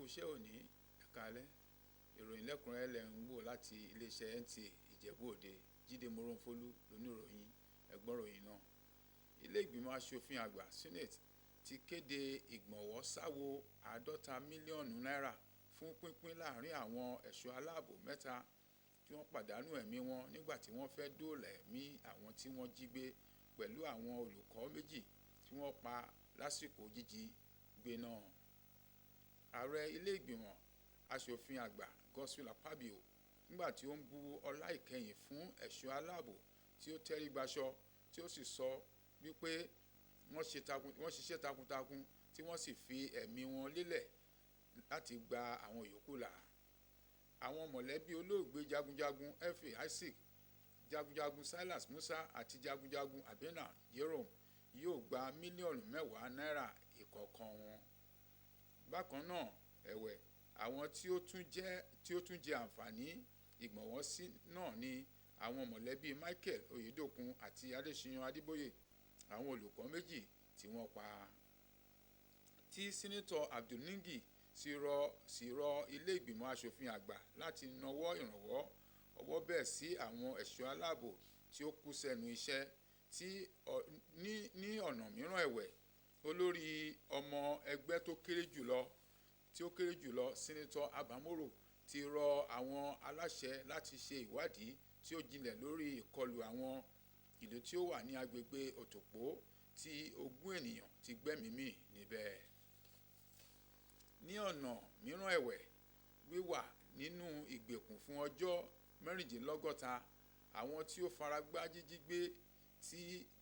kú iṣẹ́ òní ẹ̀ka alẹ́ ìròyìn lẹ́kùnrẹ́rẹ́ lẹ̀ ń wò láti iléeṣẹ́ NTA Ìjẹ̀bú Òde. Jídé Moronfolú lóníròyìn ẹgbọ́ròyìn náà. Ilé ìgbìmọ̀ asòfin àgbà Senate ti kéde ìgbọ̀nwọ́ sáwo 50 mílíọ̀nù náírà fún pínpín láàrin àwọn ẹ̀ṣọ́ aláàbò mẹ́ta tí wọ́n pàdánù ẹ̀mí wọn nígbà tí wọ́n fẹ́ dóòlà ẹ̀mí àwọn tí wọ́n jí gbé pẹ̀lú àwọn olùkọ́ méjì tí wọ́n pa lásìkò jíjí gbé náà. Ààrẹ ilé ìgbìmọ̀ asòfin àgbà Godswill Akpabio nígbà tí ó ń bu ọlá ìkẹyìn fún ẹ̀ṣọ́ aláàbò tí ó tẹrí gbaṣọ tí ó sì sọ wípé wọ́n ṣiṣẹ́ takuntakun tí wọ́n sì fi ẹ̀mí wọn lélẹ̀ láti gba àwọn yòókù là. Àwọn mọ̀lẹ́bí olóògbé jagunjagun F.A. Isaac, jagunjagun Silas Musa àti jagunjagun Abena Jerome yóò gba mílíọ̀nù 10 náírà ìkọ̀ọ̀kan wọn. Bákan náà ẹ̀wẹ̀ àwọn tí ó tún jẹ àǹfààní ìgbọ̀nwọ́sí náà ni àwọn mọ̀lẹ́bí Michael Oyedokun àti Adéṣíyàn Adébóyè, àwọn olùkọ́ méjì tí wọ́n pa. Tí Sínátọ̀ Abdul-Ningi sì rọ ilé ìgbìmọ̀ asòfin àgbà láti nawọ́ ìrànwọ́ ọwọ́ bẹ́ẹ̀ sí àwọn ẹ̀ṣọ́ aláàbò tí ó kú sẹ́nu iṣẹ́. Ní ọ̀nà mìíràn ẹ̀wẹ̀ olórí ọmọ ẹgbẹ́ tó kéré jùlọ Sínátọ̀ Abba Moro ti rọ àwọn aláṣẹ láti ṣe ìwádìí tí ó jinlẹ̀ lórí ìkọlù àwọn ìlú tí ó wà ní agbègbè Òtòpó tí 20 ènìyàn ti gbẹ́mìí mì níbẹ̀. Ní ọ̀nà mìíràn ẹ̀wẹ̀ wíwà nínú ìgbèkùn fún ọjọ́ 66 àwọn tí ó faragbá jíjí gbé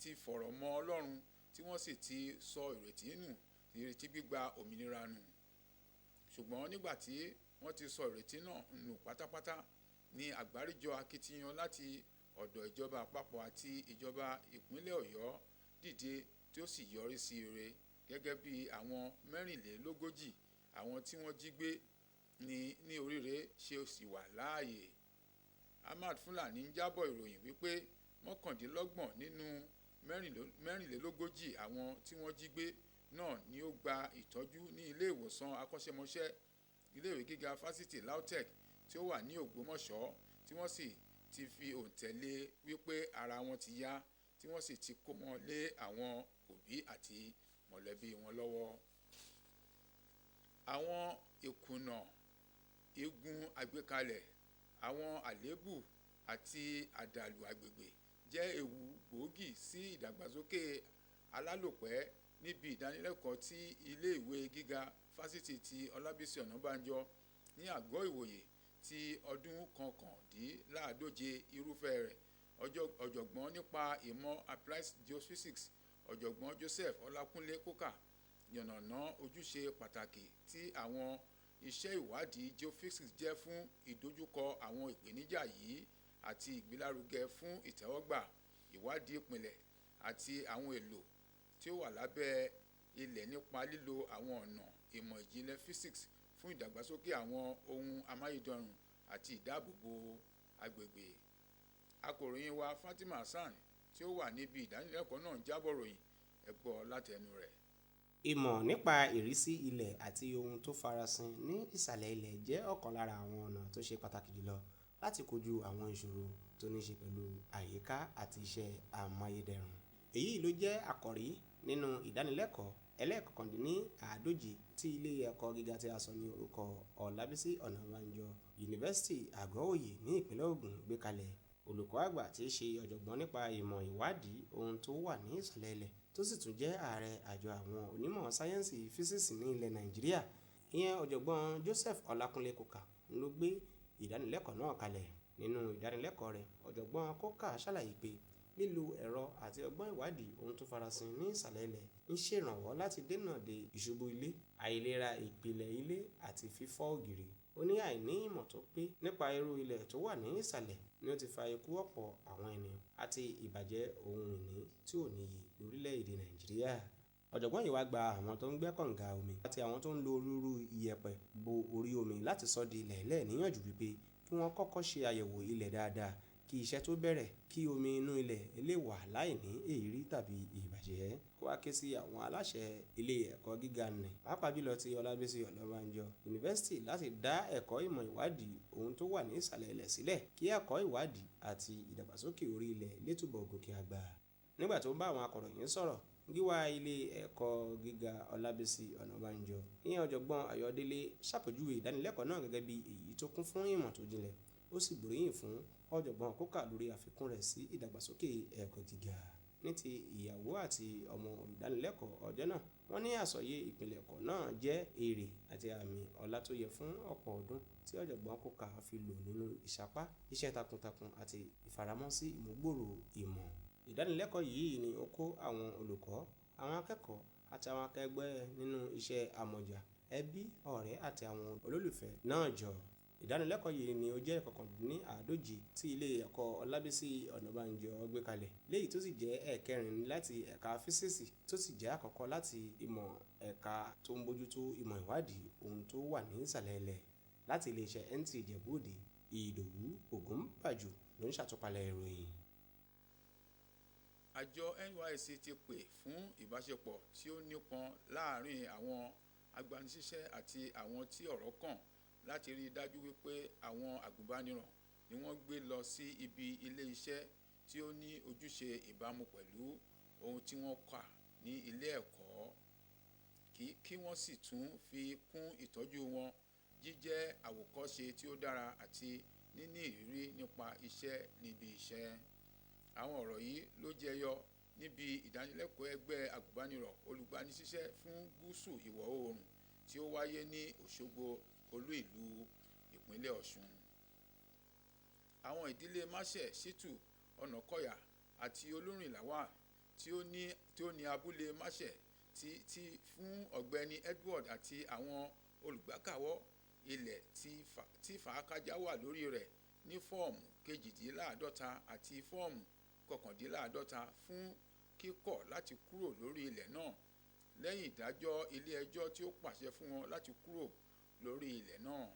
ti fọ̀rọ̀ mọ́ Ọlọ́run tí wọ́n sì ti sọ ìrètí gbígba òmìnira nù. Ṣùgbọ́n nígbà tí wọ́n ti sọ ìrètí náà nù pátápátá ní àgbáríjọ akitiyan láti ọ̀dọ̀ ìjọba àpapọ̀ àti ìjọba ìpínlẹ̀ Ọ̀yọ́ dìde tí ó sì yọrí sí ire gẹ́gẹ́ bí àwọn 44 àwọn tí wọ́n jí gbé ní oríire ṣe sì wà láàyè. Ahmad Fulani ń jábọ̀ ìròyìn wípé 29 nínú 44 àwọn tí wọ́n jí gbé náà ni ó gba ìtọ́jú ní ilé ìwòsàn akọ́ṣẹ́mọṣẹ́ iléèwé gíga fásitì LAUTECH tí ó wà ní Ògbómọ̀ṣọ́ tí wọ́n sì ti fi òǹtẹ̀ lé wípé ara wọn ti yá tí wọ́n sì ti kó wọn lé àwọn òbí àti mọ̀lẹ́bí wọn lọ́wọ́. Àwọn ìkùnà igun àgbékalẹ̀, àwọn àléébù àti àdàlù agbègbè jẹ́ ewu gbòógì sí ìdàgbàsókè alálòpẹ́ níbi ìdánilẹ́kọ̀ọ́ tí ilé-ìwé gíga fásitì ti Ọlábísí Ọ̀nàbànjọ ní Àgọ́ Ìwòye ti ọdún 149 irúfẹ́ rẹ̀. Ọ̀jọ̀gbọ́n nípa ìmọ̀ applied geophysics Ọ̀jọ̀gbọ́n Joseph Ọlákúnlé Kókà yànnàná ojúṣe pàtàkì tí àwọn iṣẹ́ ìwádìí geophysics jẹ́ fún ìdojúkọ àwọn ìpèníjà yìí àti ìgbélárugẹ fún ìtẹ́wọ́gbà ìwádìí ìpìlẹ̀ àti àwọn èlò tí ó wà lábẹ́ ilẹ̀ nípa lílo àwọn ọ̀nà ìmọ̀ ìjìnlẹ̀ physics fún ìdàgbàsókè àwọn ohun amáyédọrùn àti ìdáàbòbò agbègbè. Akọ̀ròyìn wa Fatima Hassan tí ó wà níbi ìdánilẹ́kọ̀ọ́ náà ń jábọ̀ ròyìn ẹ gbọ́ látẹnu rẹ̀. Ìmọ̀ nípa ìrísí ilẹ̀ àti ohun tó farasin ní ìsàlẹ̀ ilẹ̀ jẹ́ ọ̀kan lára àwọn ọ̀nà tó ṣe pàtàkì jùlọ láti kojú àwọn ìṣòro tó ní ṣe pẹ̀lú àyíká àti iṣẹ́ amáyédẹrùn. Èyí ló jẹ́ àkòrí nínú ìdánilẹ́kọ̀ọ́ ẹlẹ́ẹ̀kọkàndínláàádóje tí ilé ẹ̀kọ́ gíga tí a sọ ní orúkọ Ọlábísí Ọ̀nàbànjọ Yunifásítì Àgọ́-Òye ní ìpínlẹ̀ Ògùn gbé kalẹ̀. Olùkọ́ àgbà tí í ṣe ọ̀jọ̀gbọ́n nípa ìmọ̀ ìwádìí ohun tó wà ní ìsàlẹ̀ ilẹ̀ tó sì tún jẹ́ ààrẹ àjọ àwọn onímọ̀ sáyẹ́ǹsì físíìsì ní ilẹ̀ Nàìjíríà ìyẹn ọ̀jọ̀gbọ́n Joseph Ọlákúnlé Kókà ló gbé ìdánilẹ́kọ̀ọ́ náà kalẹ̀. Nínú ìdánilẹ́kọ̀ọ́ rẹ̀ ọ̀jọ̀gbọ́n Kókà ṣàlàyé pé lílo ẹ̀rọ àti ọgbọ́n ìwádìí ohun tó farasin ní ìsàlẹ̀ ilẹ̀ ń ṣèrànwọ́ láti dènà de ìṣubú ilé, àìlera ìpìlẹ̀ ilé àti fífọ́ ògiri. Ó ní àìní ìmọ̀ tó pé nípa irú ilẹ̀ tó wà ní ìsàlẹ̀ ni ó ti fa ikú ọ̀pọ̀ àwọn ènìyàn àti ìbàjẹ́ ohun ìní tí ò níye lórílẹ̀‐èdè Nàìjíríà. Ọ̀jọ̀gbọ́n yìí wá gba àwọn tó ń gbẹ́ kànga omi àti àwọn tó ń lo rúrú iyẹ̀pẹ̀ bo orí omi láti sọ di ilẹ̀ níyànjú wípé kí wọ́n kọ́kọ́ ṣe àyẹ̀wò ilẹ̀ dáadáa kí iṣẹ́ tó bẹ̀rẹ̀ kí omi inú ilẹ̀ lè wà láìní èérí tàbí ìbàjẹ́. Ó wá ké sí àwọn aláṣẹ ilé ẹ̀kọ́ gíga nì pàápàá jùlọ ti Ọlábísí Ọ̀nàbànjọ yunifásitì láti dá ẹ̀kọ́ ìmọ̀ ìwádìí ohun tó wà ní ìsàlẹ̀ ilẹ̀ sílẹ̀ kí ẹ̀kọ́ ìwádìí àti ìdàgbàsókè orí ilẹ̀ lè túbọ̀ gòkè àgbà. Nígbà tó ń bá àwọn akọ̀ròyìn sọ̀rọ̀ gíwá ilé ẹ̀kọ́ gíga Ọlábísí Ọ̀nàbànjọ ìyẹn ọ̀jọ̀gbọ́n Ayọ̀délé ṣàpèjúwe ìdánilẹ́kọ̀ọ́ náà gẹ́gẹ́ bí èyí tó kún fún ìmọ̀ tó jinlẹ̀. Ó sì gbóríyìn fún ọ̀jọ̀gbọ́n Kókà lórí àfikún rẹ̀ sí ìdàgbàsókè ẹ̀kọ́ gíga. Ní ti ìyàwó àti ọmọ olùdánilẹ́kọ̀ọ́ ọjọ́ náà, wọ́n ní àsọyé ìpilẹ̀kọ náà jẹ́ èrè àti àmì ọlá tó yẹ fún ọ̀pọ̀ ọdún tí ọ̀jọ̀gbọ́n Kókà fi lò nínú ìsapá iṣẹ́ takuntakun àti ìfaramọ́ sí ìmúgbòòrò ìmọ̀. Ìdánilẹ́kọ̀ọ́ yìí ni ó kó àwọn olùkọ́, àwọn akẹ́kọ̀ọ́ àti àwọn akẹgbẹ́ nínú iṣẹ́ àmọ̀jà, ẹbí, ọ̀rẹ́ àti àwọn olólùfẹ́ náà jọ. Ìdánilẹ́kọ̀ọ́ yìí ni ó jẹ́ ìkọkàndínláàádóje tí ilé ẹ̀kọ́ Ọlábísí Ọ̀nàbànjọ gbé kalẹ̀, léyìí tó sì jẹ́ ẹ̀kẹrin láti ẹ̀ka físíìsì tó sì jẹ́ àkọ́kọ́ láti ìmọ̀ ẹ̀ka tó ń bójútó ìmọ̀ ìwádìí ohun tó wà ní ìsàlẹ̀ ilẹ̀. Láti iléeṣẹ́ NTA Ìjẹ̀bú Òde, Ìdòwú Ògúnbàjò ló ń ṣàtúpalẹ̀ ìròyìn. Àjọ NYSC ti pè fún ìbáṣepọ̀ tí ó nípọn láàárín àwọn agbanisíṣẹ́ àti àwọn tí ọ̀rọ̀ kàn láti rí i dájú wípé àwọn àgùnbánirọ̀ ni wọ́n gbé lọ sí ibi ilé iṣẹ́ tí ó ní ojúṣe ìbámu pẹ̀lú ohun tí wọ́n kà ní ilé ẹ̀kọ́, kí wọ́n sì tún fi kún ìtọ́jú wọn, jíjẹ́ àwòkọ́ṣe tí ó dára àti níní ìrírí nípa iṣẹ́ níbi iṣẹ́. Àwọn ọ̀rọ̀ yìí ló jẹyọ níbi ìdánilẹ́kọ̀ọ́ ẹgbẹ́ àgùnbánirọ̀ olùgbanisíṣẹ́ fún gúúsù ìwọ̀ oòrùn tí ó wáyé ní Òṣogbo, olú ìlú ìpínlẹ̀ Ọ̀ṣun. Àwọn ìdílé Máṣẹ̀, Ṣítù, Ọ̀nàkọ̀yà àti Olórin Lawal tí ó ní abúlé Máṣẹ̀ ti fún ọ̀gbẹ́ni Edward àti àwọn olùgbàkàwọ́ ilẹ̀ tí fàákájà wà lórí rẹ̀ ní fọ́ọ̀mù 52 àti fọ́ọ̀mù 51 fún kíkọ̀ láti kúrò lórí ilẹ̀ náà lẹ́yìn ìdájọ́ ilé ẹjọ́ tí ó pàṣẹ fún wọn láti kúrò lórí ilẹ̀ náà.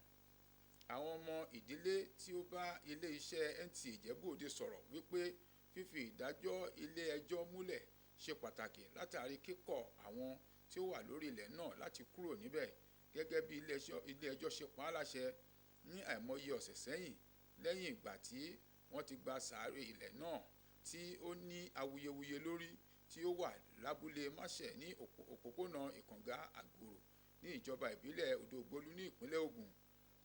Àwọn ọmọ ìdílé tí ó bá ilé iṣẹ́ NTA Ìjẹ̀bú Òde sọ̀rọ̀ wípé fífi ìdájọ́ ilé ẹjọ́ múlẹ̀ ṣe pàtàkì látàrí kíkọ̀ àwọn tí ó wà lórí ilẹ̀ náà láti kúrò níbẹ̀ gẹ́gẹ́ bí ilé ẹjọ́ ṣe pa á láṣẹ ní àìmọye ọ̀sẹ̀ sẹ́yìn lẹ́yìn ìgbà tí wọ́n ti gba sàárè ilẹ̀ náà tí ó ní awuyewuye lórí tí ó wà lábúlé Máṣẹ̀ ní òpópónà Ìkàngá Àgbòrò ní ìjọba ìbílẹ̀ Odògbólú ní ìpínlẹ̀ Ògùn.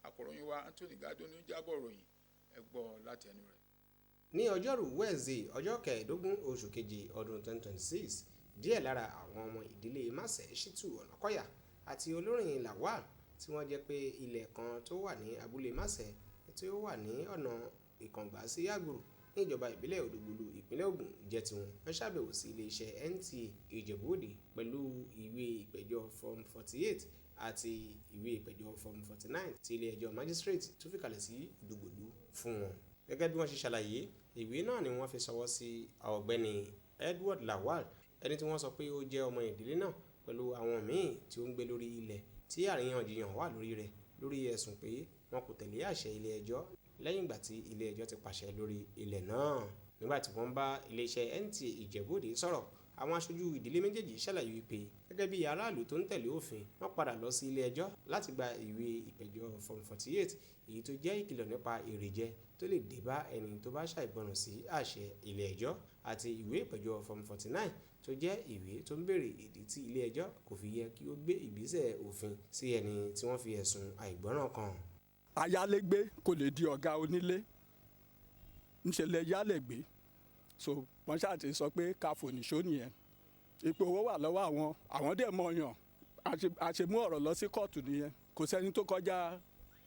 Akọ̀ròyìn wa Anthony Gadoni jábọ̀ ròyìn, ẹ gbọ́ láti ẹnu rẹ̀. Ní ọjọ́rú Wednesday ọjọ́ 15 oṣù kejì ọdún 2026, díẹ̀ lára àwọn ọmọ ìdílé Máṣẹ̀, Ṣítù, Ọ̀nàkọ̀yà àti Olórin Lawal tí wọ́n jẹ́ pé ilẹ̀ kan tó wà ní abúlé Máṣẹ̀ tí ó wà ní ọ̀nà Ìkàngbá sí Àgbòrò ní ìjọba ìbílẹ̀ Odògbólú ìpínlẹ̀ Ògùn jẹ́ tiwọn. Wọ́n ṣàbẹ̀wò sí iléeṣẹ́ NTA Ìjẹ̀bú Òde pẹ̀lú ìwé ìpẹ̀jọ́ Form 48 àti ìwé ìpẹ̀jọ́ Form 49 tí ilé ẹjọ́ magistrate tó fi kalẹ̀ sí Odògbólú fún wọn. Gẹ́gẹ́ bí wọ́n ṣe ṣàlàyé, ìwé náà ni wọ́n fi ṣọwọ́ sí ọ̀gbẹ́ni Edward Lawal, ẹni tí wọ́n sọ pé ó jẹ́ ọmọ ìdílé náà pẹ̀lú àwọn míì tí ó ń gbé lórí ilẹ̀ tí àríyànjiyàn wà lórí rẹ̀ lórí ẹ̀sùn pé wọn kò tẹ̀lé àṣẹ ilé ẹjọ́ lẹ́yìn ìgbà tí ilé ẹjọ́ ti pàṣẹ lórí ilẹ̀ náà. Nígbà tí wọ́n bá iléeṣẹ́ NTA Ìjẹ̀bú Òde sọ̀rọ̀, àwọn aṣojú ìdílé méjèèjì ṣàlàyé wípé gẹ́gẹ́ bí aráàlú tó ń tẹ̀lé òfin, wọ́n padà lọ sí ilé ẹjọ́ láti gba ìwé ìpẹ̀jọ́ Form 48 èyí tó jẹ́ ìkìlọ̀ nípa èrèjẹ tó lè dé bá ẹni tó bá ṣàìgbọràn sí àṣẹ ilé ẹjọ́ àti ìwé ìpẹ̀jọ́ Form 49 tó jẹ́ ìwé tó ń béèrè ìdí tí ilé ẹjọ́ kò fi yẹ kí ó gbé ìgbésẹ̀ òfin sí ẹni tí wọ́n fi ẹ̀sùn àìgbọràn kàn. Ayálégbé kò lè di ọ̀gá onílé, ńṣe lè yálégbé, so wọ́n ṣáà ti sọ pé ká fòníṣó nìyẹn. Ipò owó wà lọ́wọ́ àwọn dẹ̀ mọ̀ọ́yàn, àṣemú ọ̀rọ̀ lọ sí kóòtù nìyẹn. Kò sẹ́ni tó kọjá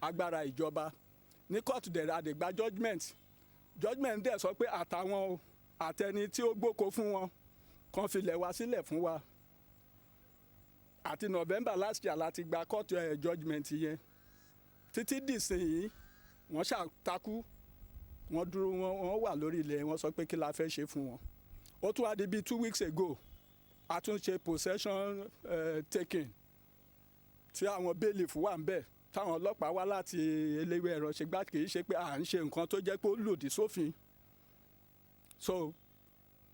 agbára ìjọba. Ní kóòtù dẹ̀ àdègbà judgement dẹ̀ sọ pé àtàwọn àtẹni tí ó gbóko fún wọn kan filẹ̀ wá sílẹ̀ fún wa. Àti November last year láti gba kóòtù judgement yẹn. Títí dìsìnyí wọ́n ṣàtakú, wọ́n dúró, wọ́n wà lórí ilẹ̀, wọ́n sọ pé kí la fẹ́ ṣe fún wọn. Ó tún wá di bíi 2 weeks ago a tún ṣe possession taking tí àwọn bailiff wà ń bẹ̀ táwọn ọlọ́pàá wá láti eléwé ẹ̀rọ ṣe gbá kì í ṣe pé à ń ṣe nǹkan tó jẹ́ pé ó lòdì sófin so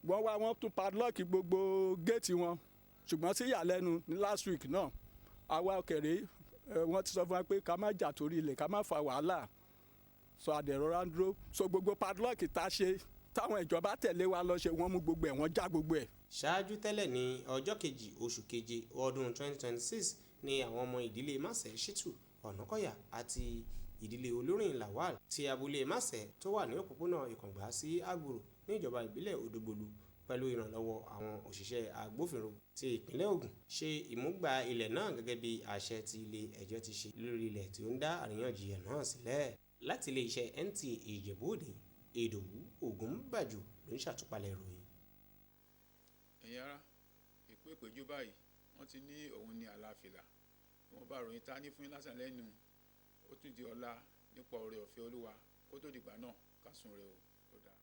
wọ́n tún padlock gbogbo géètì wọn ṣùgbọ́n sí ìyàlẹ́nu ní last week náà àwa òkèrè wọ́n ti sọ fún wa pé ká má jà torí ilẹ̀ ká má fa wàhálà so àdẹ̀rọ̀ra ń dúró so gbogbo padlock tá a ṣe táwọn ìjọba tẹ̀lé wa lọ ṣe wọ́n mú gbogbo ẹ̀ wọ́n já gbogbo ẹ̀. ṣáájú tẹ́lẹ̀ ní ọjọ́ kejì oṣù keje ọdún 2026 ni àwọn ọmọ ìdílé Máṣẹ̀ Ṣítù Ọ̀nàkọ́yà àti ìdílé Olórin Lawal ti abúlé Máṣẹ̀ tó wà ní òpópónà Ìkàngbá sí Àgbòrò ní ìjọba ìbílẹ̀ Òdògbòlù pẹ̀lú ìrànlọ́wọ́ àwọn òṣìṣẹ́ agbófinró ti ìpínlẹ̀ Ògùn ṣe ìmúgbà ilẹ̀ náà gẹ́gẹ́ bí àṣẹ tí ilé ẹjọ́ ti ṣe lórí ilẹ̀ tí ó ń dá àríyànjiyàn náà sílẹ̀. Láti ilé iṣẹ́ NTA Ìjẹ̀bú Òde, Ìdòwú Ògúnbàjò ló ń ṣàtúpalẹ̀ ìròyìn. ẹ̀yin ará ìpè ìpéjú báyìí wọ́n ti ní òun ní àlàáfíà wọ́n bá ròyìn ta ní fún yín lásán lẹ́nu ó tún di ọ̀la nípa oore ọ̀fẹ́ Olúwa kó tó dìgbà náà ká sùn rẹ̀ ó dáa.